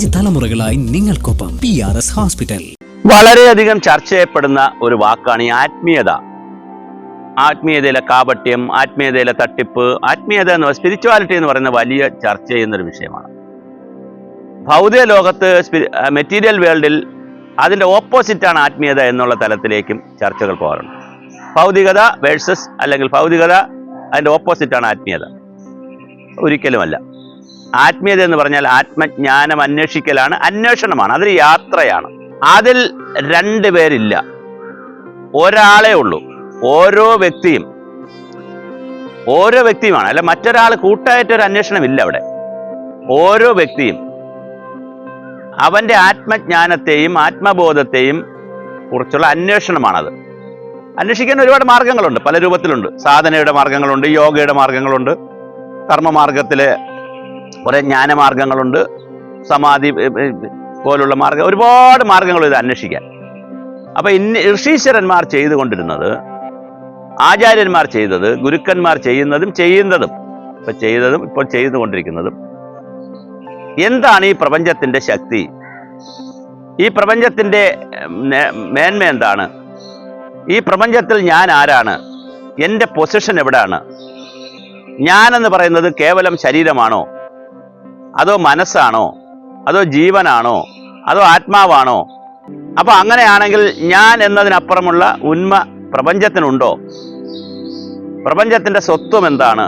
5 തലമുറകളായി നിങ്ങൾക്കൊപ്പം PRS hospital. വളരെയധികം ചർച്ച ചെയ്യപ്പെടുന്ന ഒരു വാക്കാണ് ഈ ആത്മീയത. ആത്മീയതയിലെ കാപട്യം, ആത്മീയതയിലെ തട്ടിപ്പ്, ആത്മീയത എന്ന് സ്പിരിച്വാലിറ്റി എന്ന് പറയുന്ന വലിയ ചർച്ച ചെയ്യുന്നൊരു വിഷയമാണ്. ഭൗതിക ലോകത്ത്, മെറ്റീരിയൽ വേൾഡിൽ അതിൻ്റെ ഓപ്പോസിറ്റാണ് ആത്മീയത എന്നുള്ള തലത്തിലേക്കും ചർച്ചകൾ പോകാറുണ്ട്. ഭൗതികത വേഴ്സസ്, അല്ലെങ്കിൽ ഭൗതികത അതിൻ്റെ ഓപ്പോസിറ്റാണ് ആത്മീയത. ഒരിക്കലുമല്ല. ആത്മീയത എന്ന് പറഞ്ഞാൽ ആത്മജ്ഞാനം അന്വേഷിക്കലാണ്, അന്വേഷണമാണ്, അതൊരു യാത്രയാണ്. അതിൽ 2 പേരില്ല, ഒരാളേ ഉള്ളൂ. ഓരോ വ്യക്തിയുമാണ്, അല്ല മറ്റൊരാൾ കൂട്ടായിട്ടൊരു അന്വേഷണമില്ല അവിടെ. ഓരോ വ്യക്തിയും അവൻ്റെ ആത്മജ്ഞാനത്തെയും ആത്മബോധത്തെയും കുറിച്ചുള്ള അന്വേഷണമാണത്. അന്വേഷിക്കാൻ ഒരുപാട് മാർഗങ്ങളുണ്ട്, പല രൂപത്തിലുണ്ട്. സാധനയുടെ മാർഗങ്ങളുണ്ട്, യോഗയുടെ മാർഗങ്ങളുണ്ട്, കർമ്മമാർഗത്തിലെ കുറേ ജ്ഞാനമാർഗങ്ങളുണ്ട്, സമാധി പോലുള്ള ഒരുപാട് മാർഗങ്ങൾ ഇത് അന്വേഷിക്കാൻ. അപ്പം ഋഷീശ്വരന്മാർ ചെയ്തുകൊണ്ടിരുന്നത്, ആചാര്യന്മാർ ചെയ്തത്, ഗുരുക്കന്മാർ ചെയ്യുന്നതും ഇപ്പോൾ ചെയ്തുകൊണ്ടിരിക്കുന്നതും എന്താണ് ഈ പ്രപഞ്ചത്തിൻ്റെ ശക്തി, ഈ പ്രപഞ്ചത്തിൻ്റെ മേന്മ എന്താണ്, ഈ പ്രപഞ്ചത്തിൽ ഞാൻ ആരാണ്, എൻ്റെ പൊസിഷൻ എവിടെയാണ്, ഞാനെന്ന് പറയുന്നത് കേവലം ശരീരമാണോ, അതോ മനസ്സാണോ, അതോ ജീവനാണോ, അതോ ആത്മാവാണോ? അപ്പോൾ അങ്ങനെയാണെങ്കിൽ ഞാൻ എന്നതിനപ്പുറമുള്ള ഉന്മ പ്രപഞ്ചത്തിനുണ്ടോ? പ്രപഞ്ചത്തിൻ്റെ സ്വത്വം എന്താണ്?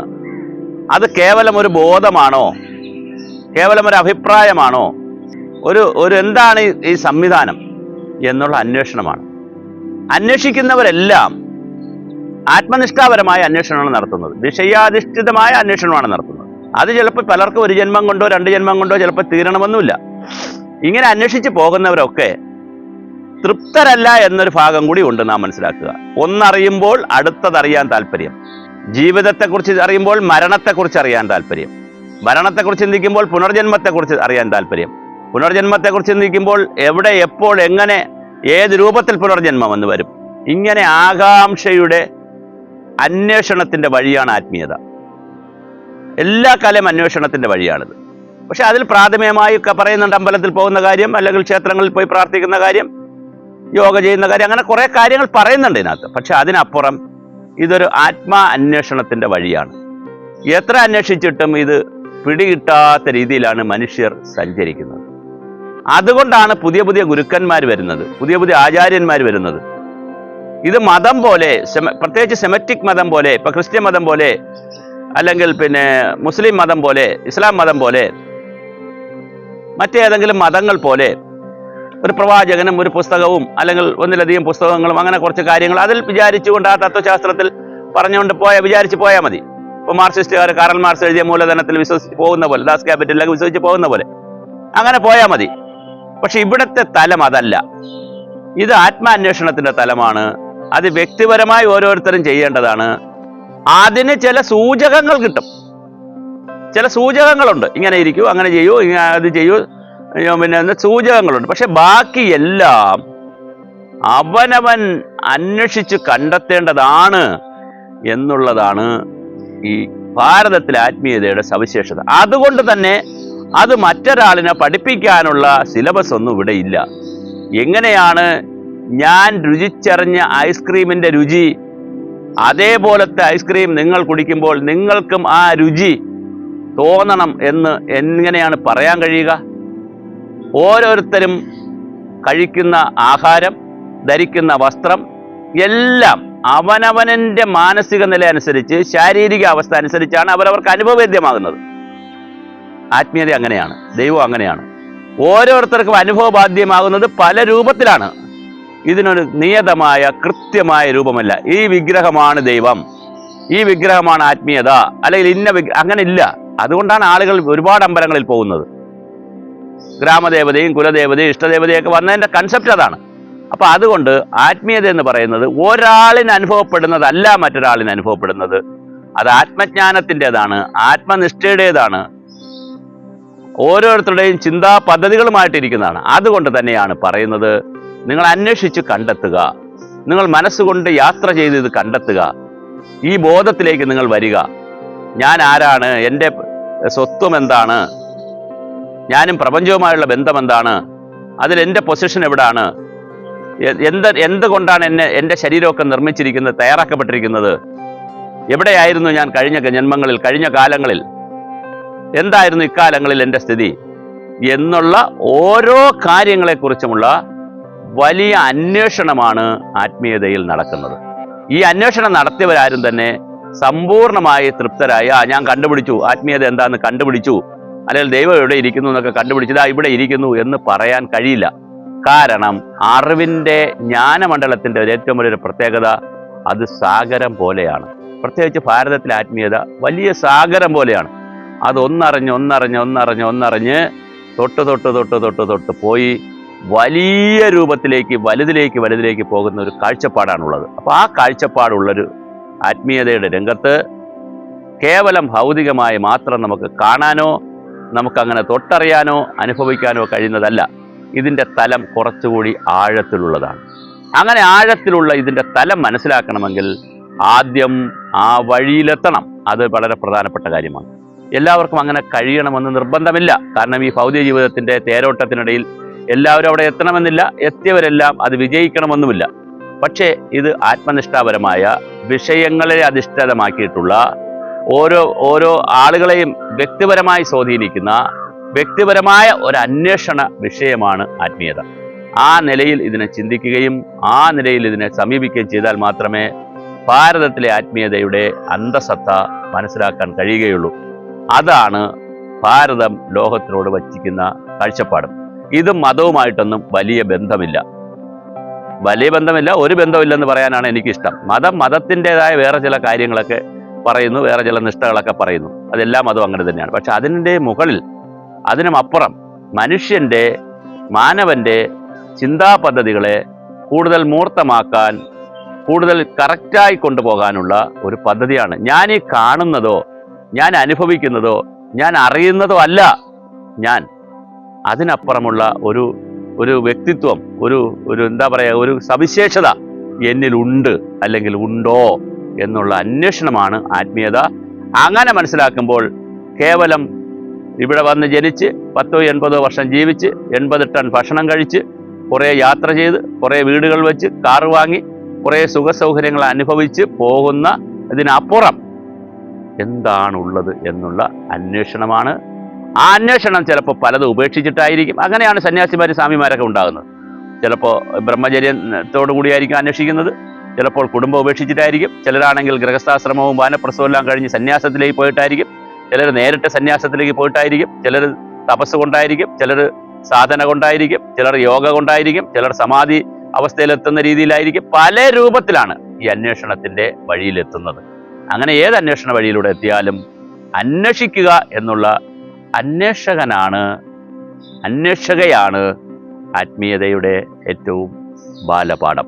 അത് കേവലം ഒരു ബോധമാണോ, കേവലം ഒരു അഭിപ്രായമാണോ, ഒരു എന്താണ് ഈ സംവിധാനം എന്നുള്ള അന്വേഷണമാണ്. അന്വേഷിക്കുന്നവരെല്ലാം ആത്മനിഷ്ഠാപരമായ അന്വേഷണമാണ് നടത്തുന്നത്, വിഷയാധിഷ്ഠിതമായ അന്വേഷണമാണ് നടത്തുന്നത്. അത് ചിലപ്പോൾ പലർക്കും 1 ജന്മം കൊണ്ടോ 2 ജന്മം കൊണ്ടോ ചിലപ്പോൾ തീരണമെന്നില്ല. ഇങ്ങനെ അന്വേഷിച്ച് പോകുന്നവരൊക്കെ തൃപ്തരല്ല എന്നൊരു ഭാഗം കൂടി ഉണ്ട്, നാം മനസ്സിലാക്കുക. ഒന്നറിയുമ്പോൾ അടുത്തതറിയാൻ താല്പര്യം, ജീവിതത്തെക്കുറിച്ച് അറിയുമ്പോൾ മരണത്തെക്കുറിച്ച് അറിയാൻ താല്പര്യം, മരണത്തെക്കുറിച്ച് ചിന്തിക്കുമ്പോൾ പുനർജന്മത്തെക്കുറിച്ച് അറിയാൻ താല്പര്യം, പുനർജന്മത്തെക്കുറിച്ച് ചിന്തിക്കുമ്പോൾ എവിടെ, എപ്പോൾ, എങ്ങനെ, ഏത് രൂപത്തിൽ പുനർജന്മം എന്ന് വരും. ഇങ്ങനെ ആകാംക്ഷയുടെ അന്വേഷണത്തിൻ്റെ വഴിയാണ് ആത്മീയത. എല്ലാ കാലം അന്വേഷണത്തിൻ്റെ വഴിയാണിത്. പക്ഷെ അതിൽ പ്രാഥമികമായി പറയുന്നുണ്ട് അമ്പലത്തിൽ പോകുന്ന കാര്യം, അല്ലെങ്കിൽ ക്ഷേത്രങ്ങളിൽ പോയി പ്രാർത്ഥിക്കുന്ന കാര്യം, യോഗ ചെയ്യുന്ന കാര്യം, അങ്ങനെ കുറേ കാര്യങ്ങൾ പറയുന്നുണ്ട് ഇതിനകത്ത്. പക്ഷെ അതിനപ്പുറം ഇതൊരു ആത്മാ അന്വേഷണത്തിൻ്റെ വഴിയാണ്. എത്ര അന്വേഷിച്ചിട്ടും ഇത് പിടികിട്ടാത്ത രീതിയിലാണ് മനുഷ്യർ സഞ്ചരിക്കുന്നത്. അതുകൊണ്ടാണ് പുതിയ പുതിയ ഗുരുക്കന്മാർ വരുന്നത്, പുതിയ പുതിയ ആചാര്യന്മാർ വരുന്നത്. ഇത് മതം പോലെ, പ്രത്യേകിച്ച് സെമറ്റിക് മതം പോലെ, ഇപ്പം ക്രിസ്ത്യൻ മതം പോലെ, അല്ലെങ്കിൽ പിന്നെ മുസ്ലിം മതം പോലെ, ഇസ്ലാം മതം പോലെ, മറ്റേതെങ്കിലും മതങ്ങൾ പോലെ ഒരു പ്രവാചകനും ഒരു പുസ്തകവും അല്ലെങ്കിൽ ഒന്നിലധികം പുസ്തകങ്ങളും അങ്ങനെ കുറച്ച് കാര്യങ്ങൾ അതിൽ വിചാരിച്ചുകൊണ്ട് ആ തത്വശാസ്ത്രത്തിൽ പറഞ്ഞുകൊണ്ട് വിചാരിച്ച് പോയാൽ മതി. ഇപ്പോൾ മാർക്സിസ്റ്റുകാർ കാറൽ മാർക്സ് എഴുതിയ മൂലധനത്തിൽ വിശ്വസിച്ച് പോകുന്ന പോലെ, ദാസ് ക്യാപിറ്റലിലൊക്കെ വിശ്വസിച്ച് പോകുന്ന പോലെ അങ്ങനെ പോയാൽ മതി. പക്ഷെ ഇവിടുത്തെ തലം അതല്ല. ഇത് ആത്മാന്വേഷണത്തിൻ്റെ തലമാണ്. അത് വ്യക്തിപരമായി ഓരോരുത്തരും ചെയ്യേണ്ടതാണ്. അതിന് ചില സൂചകങ്ങൾ കിട്ടും, ചില സൂചകങ്ങളുണ്ട്. ഇങ്ങനെ ഇരിക്കൂ, അങ്ങനെ ചെയ്യൂ, അത് ചെയ്യൂ, പിന്നെ സൂചകങ്ങളുണ്ട്. പക്ഷെ ബാക്കിയെല്ലാം അവനവൻ അന്വേഷിച്ച് കണ്ടെത്തേണ്ടതാണ് എന്നുള്ളതാണ് ഈ ഭാരതത്തിലെ ആത്മീയതയുടെ സവിശേഷത. അതുകൊണ്ട് തന്നെ അത് മറ്റൊരാളിനെ പഠിപ്പിക്കാനുള്ള സിലബസ് ഒന്നും ഇവിടെ ഇല്ല. എങ്ങനെയാണ് ഞാൻ രുചിച്ചറിഞ്ഞ ഐസ്ക്രീമിൻ്റെ രുചി, അതേപോലത്തെ ഐസ്ക്രീം നിങ്ങൾ കുടിക്കുമ്പോൾ നിങ്ങൾക്കും ആ രുചി തോന്നണം എന്ന് എങ്ങനെയാണ് പറയാൻ കഴിയുക? ഓരോരുത്തരും കഴിക്കുന്ന ആഹാരം, ധരിക്കുന്ന വസ്ത്രം എല്ലാം അവനവൻ്റെ മാനസിക നില അനുസരിച്ച്, ശാരീരിക അവസ്ഥ അനുസരിച്ചാണ് അവരവർക്ക് അനുഭവവേദ്യമാകുന്നത്. ആത്മീയത അങ്ങനെയാണ്, ദൈവം അങ്ങനെയാണ്. ഓരോരുത്തർക്കും അനുഭവബാധ്യമാകുന്നത് പല രൂപത്തിലാണ്. ഇതിനൊരു നിയതമായ കൃത്യമായ രൂപമല്ല. ഈ വിഗ്രഹമാണ് ദൈവം, ഈ വിഗ്രഹമാണ് ആത്മീയത, അല്ലെങ്കിൽ അങ്ങനെ ഇല്ല. അതുകൊണ്ടാണ് ആളുകൾ ഒരുപാട് അമ്പലങ്ങളിൽ പോകുന്നത്. ഗ്രാമദേവതയും കുലദേവതയും ഇഷ്ടദേവതയൊക്കെ വന്നതിൻ്റെ കൺസെപ്റ്റ് അതാണ്. അപ്പം അതുകൊണ്ട് ആത്മീയത എന്ന് പറയുന്നത് ഒരാളിന് അനുഭവപ്പെടുന്നതല്ല മറ്റൊരാളിന് അനുഭവപ്പെടുന്നത്. അത് ആത്മജ്ഞാനത്തിൻ്റെതാണ്, ആത്മനിഷ്ഠയുടേതാണ്, ഓരോരുത്തരുടെയും ചിന്താ പദ്ധതികളുമായിട്ടിരിക്കുന്നതാണ്. അതുകൊണ്ട് തന്നെയാണ് പറയുന്നത്, നിങ്ങൾ അന്വേഷിച്ച് കണ്ടെത്തുക, നിങ്ങൾ മനസ്സുകൊണ്ട് യാത്ര ചെയ്ത് ഇത് കണ്ടെത്തുക, ഈ ബോധത്തിലേക്ക് നിങ്ങൾ വരിക. ഞാൻ ആരാണ്, എൻ്റെ സ്വത്വം എന്താണ്, ഞാനും പ്രപഞ്ചവുമായുള്ള ബന്ധം എന്താണ്, അതിൽ എൻ്റെ പൊസിഷൻ എവിടാണ്, എന്തുകൊണ്ടാണ് എൻ്റെ ശരീരമൊക്കെ നിർമ്മിച്ചിരിക്കുന്നത്, തയ്യാറാക്കപ്പെട്ടിരിക്കുന്നത്, എവിടെയായിരുന്നു ഞാൻ കഴിഞ്ഞ ജന്മങ്ങളിൽ, കഴിഞ്ഞ കാലങ്ങളിൽ, എന്തായിരുന്നു ഇക്കാലങ്ങളിൽ എൻ്റെ സ്ഥിതി എന്നുള്ള ഓരോ കാര്യങ്ങളെക്കുറിച്ചുമുള്ള വലിയ അന്വേഷണമാണ് ആത്മീയതയിൽ നടക്കുന്നത്. ഈ അന്വേഷണം നടത്തിയവരാരും തന്നെ സമ്പൂർണമായി തൃപ്തരായ ഞാൻ കണ്ടുപിടിച്ചു, ആത്മീയത എന്താണെന്ന് കണ്ടുപിടിച്ചു, അല്ലെങ്കിൽ ദൈവം എവിടെ ഇരിക്കുന്നു എന്നൊക്കെ കണ്ടുപിടിച്ചതാ ഇവിടെ ഇരിക്കുന്നു എന്ന് പറയാൻ കഴിയില്ല. കാരണം അറിവിൻ്റെ ജ്ഞാനമണ്ഡലത്തിൻ്റെ ഏറ്റവും വലിയൊരു പ്രത്യേകത അത് സാഗരം പോലെയാണ്. പ്രത്യേകിച്ച് ഭാരതത്തിലെ ആത്മീയത വലിയ സാഗരം പോലെയാണ്. അത് ഒന്നറിഞ്ഞ് തൊട്ട് പോയി വലിയ രൂപത്തിലേക്ക് വലുതിലേക്ക് പോകുന്ന ഒരു കാഴ്ചപ്പാടാണുള്ളത്. അപ്പോൾ ആ കാഴ്ചപ്പാടുള്ളൊരു ആത്മീയതയുടെ രംഗത്ത് കേവലം ഭൗതികമായി മാത്രം നമുക്ക് കാണാനോ നമുക്കങ്ങനെ തൊട്ടറിയാനോ അനുഭവിക്കാനോ കഴിയുന്നതല്ല. ഇതിൻ്റെ തലം കുറച്ചുകൂടി ആഴത്തിലുള്ളതാണ്. അങ്ങനെ ആഴത്തിലുള്ള ഇതിൻ്റെ തലം മനസ്സിലാക്കണമെങ്കിൽ ആദ്യം ആ വഴിയിലെത്തണം. അത് വളരെ പ്രധാനപ്പെട്ട കാര്യമാണ്. എല്ലാവർക്കും അങ്ങനെ കഴിയണമെന്ന് നിർബന്ധമില്ല. കാരണം ഈ ഭൗതിക ജീവിതത്തിൻ്റെ തേരോട്ടത്തിനിടയിൽ എല്ലാവരും അവിടെ എത്തണമെന്നില്ല, എത്തിയവരെല്ലാം അത് വിജയിക്കണമെന്നുമില്ല. പക്ഷേ ഇത് ആത്മനിഷ്ഠാപരമായ വിഷയങ്ങളെ അധിഷ്ഠിതമാക്കിയിട്ടുള്ള ഓരോ ആളുകളെയും വ്യക്തിപരമായി സ്വാധീനിക്കുന്ന വ്യക്തിപരമായ ഒരു അന്വേഷണ വിഷയമാണ് ആത്മീയത. ആ നിലയിൽ ഇതിനെ ചിന്തിക്കുകയും ആ നിലയിൽ ഇതിനെ സമീപിക്കുകയും ചെയ്താൽ മാത്രമേ ഭാരതത്തിലെ ആത്മീയതയുടെ അന്തസത്ത മനസ്സിലാക്കാൻ കഴിയുകയുള്ളൂ. അതാണ് ഭാരതം ലോകത്തിനോട് വച്ചിരിക്കുന്ന കാഴ്ചപ്പാട്. ഇതും മതവുമായിട്ടൊന്നും വലിയ ബന്ധമില്ല, ഒരു ബന്ധമില്ലെന്ന് പറയാനാണ് എനിക്കിഷ്ടം. മതത്തിൻ്റെതായ വേറെ ചില കാര്യങ്ങളൊക്കെ പറയുന്നു, വേറെ ചില നിഷ്ഠകളൊക്കെ പറയുന്നു, അതെല്ലാം മതം അങ്ങനെ തന്നെയാണ്. പക്ഷെ അതിൻ്റെ മുകളിൽ, അതിനുമപ്പുറം മാനവൻ്റെ ചിന്താ പദ്ധതികളെ കൂടുതൽ മൂർത്തമാക്കാൻ, കൂടുതൽ കറക്റ്റായി കൊണ്ടുപോകാനുള്ള ഒരു പദ്ധതിയാണ്. ഞാൻ ഈ കാണുന്നതോ ഞാൻ അനുഭവിക്കുന്നതോ ഞാൻ അറിയുന്നതോ അല്ല ഞാൻ. അതിനപ്പുറമുള്ള ഒരു വ്യക്തിത്വം, എന്താ പറയുക, ഒരു സവിശേഷത എന്നിലുണ്ട് അല്ലെങ്കിൽ ഉണ്ടോ എന്നുള്ള അന്വേഷണമാണ് ആത്മീയത. അങ്ങനെ മനസ്സിലാക്കുമ്പോൾ കേവലം ഇവിടെ വന്ന് ജനിച്ച് 10-80 വർഷം ജീവിച്ച് 80 ടൺ ഭക്ഷണം കഴിച്ച് കുറേ യാത്ര ചെയ്ത് കുറേ വീടുകൾ വെച്ച് കാറ് വാങ്ങി കുറേ സുഖസൗകര്യങ്ങൾ അനുഭവിച്ച് പോകുന്ന ഇതിനപ്പുറം എന്താണുള്ളത് എന്നുള്ള അന്വേഷണമാണ്. ആ അന്വേഷണം ചിലപ്പോൾ പലതും ഉപേക്ഷിച്ചിട്ടായിരിക്കും. അങ്ങനെയാണ് സന്യാസിമാരും സ്വാമിമാരൊക്കെ ഉണ്ടാകുന്നത്. ചിലപ്പോൾ ബ്രഹ്മചര്യത്തോടു കൂടിയായിരിക്കും അന്വേഷിക്കുന്നത്, ചിലപ്പോൾ കുടുംബം ഉപേക്ഷിച്ചിട്ടായിരിക്കും, ചിലരാണെങ്കിൽ ഗൃഹസ്ഥാശ്രമവും വാനപ്രസ്ഥവും എല്ലാം കഴിഞ്ഞ് സന്യാസത്തിലേക്ക് പോയിട്ടായിരിക്കും, ചിലർ നേരിട്ട് സന്യാസത്തിലേക്ക് പോയിട്ടായിരിക്കും, ചിലർ തപസ് കൊണ്ടായിരിക്കും, ചിലർ സാധന കൊണ്ടായിരിക്കും, ചിലർ യോഗ കൊണ്ടായിരിക്കും, ചിലർ സമാധി അവസ്ഥയിലെത്തുന്ന രീതിയിലായിരിക്കും. പല രൂപത്തിലാണ് ഈ അന്വേഷണത്തിൻ്റെ വഴിയിലെത്തുന്നത്. അങ്ങനെ ഏത് അന്വേഷണ വഴിയിലൂടെ എത്തിയാലും അന്വേഷിക്കുക എന്നുള്ള അന്വേഷകയാണ് ആത്മീയതയുടെ ഏറ്റവും ബാലപാഠം.